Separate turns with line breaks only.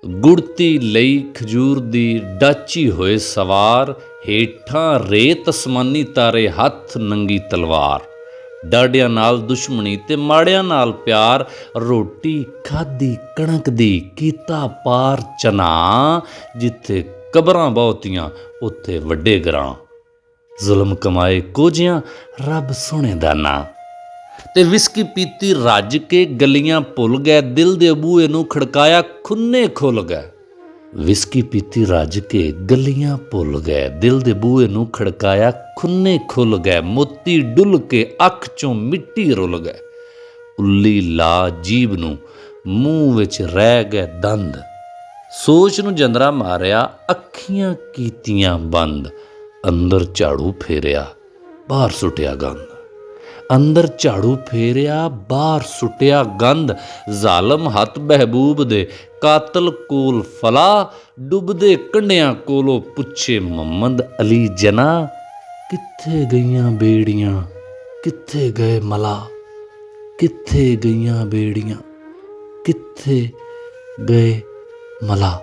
ਗੁੜਤੀ ਲਈ ਖਜੂਰ ਦੀ ਡਾਚੀ ਹੋਏ ਸਵਾਰ, ਹੇਠਾਂ ਰੇਤ ਅਸਮਾਨੀ ਤਾਰੇ, ਹੱਥ ਨੰਗੀ ਤਲਵਾਰ। ਡਾਢਿਆਂ ਨਾਲ ਦੁਸ਼ਮਣੀ ਤੇ ਮਾੜਿਆਂ ਨਾਲ ਪਿਆਰ, ਰੋਟੀ ਖਾਧੀ ਕਣਕ ਦੀ ਕੀਤਾ ਪਾਰ ਚਨਾ। ਜਿੱਥੇ ਕਬਰਾਂ ਬਹੁਤੀਆਂ ਉੱਥੇ ਵੱਡੇ ਗਰਾਂ, ਜ਼ੁਲਮ ਕਮਾਏ ਕੋਝਿਆਂ ਰੱਬ ਸੋਹਣੇ ਦਾ ਨਾਂ। ਤੇ ਵਿਸਕੀ ਪੀਤੀ ਰੱਜ ਕੇ ਗਲੀਆਂ ਭੁੱਲ ਗਏ, ਦਿਲ ਦੇ ਬੂਹੇ ਨੂੰ ਖੜਕਾਇਆ ਖੁੰਨੇ ਖੁੱਲ ਗਏ। ਵਿਸਕੀ ਪੀਤੀ ਰੱਜ ਕੇ ਗਲੀਆਂ ਭੁੱਲ ਗਏ, ਦਿਲ ਦੇ ਬੂਹੇ ਨੂੰ ਖੜਕਾਇਆ ਖੁੰਨੇ ਖੁੱਲ ਗਏ। ਮੋਤੀ ਡੁੱਲ ਕੇ ਅੱਖ ਚੋਂ ਮਿੱਟੀ ਰੁੱਲ ਗਏ, ਉੱਲੀ ਲਾ ਜੀਭ ਨੂੰ ਮੂੰਹ ਵਿੱਚ ਰਹਿ ਗਏ ਦੰਦ। ਸੋਚ ਨੂੰ ਜੰਦਰਾ ਮਾਰਿਆ, ਅੱਖੀਆਂ ਕੀਤੀਆਂ ਬੰਦ। ਅੰਦਰ ਝਾੜੂ ਫੇਰਿਆ, ਬਾਹਰ ਸੁੱਟਿਆ ਗੰਦ। ਅੰਦਰ ਝਾੜੂ ਫੇਰਿਆ, ਬਾਹਰ ਸੁੱਟਿਆ ਗੰਦ। ਜ਼ਾਲਮ ਹੱਥ ਮਹਿਬੂਬ ਦੇ, ਕਾਤਲ ਕੋਲ ਫਲਾ। ਡੁੱਬਦੇ ਕੰਢਿਆਂ ਕੋਲੋਂ ਪੁੱਛੇ ਮੁਹੰਮਦ ਅਲੀ ਜਨਾ। ਕਿੱਥੇ ਗਈਆਂ ਬੇੜੀਆਂ, ਕਿੱਥੇ ਗਏ ਮਲਾ। ਕਿੱਥੇ ਗਈਆਂ ਬੇੜੀਆਂ, ਕਿੱਥੇ ਗਏ ਮਲਾ।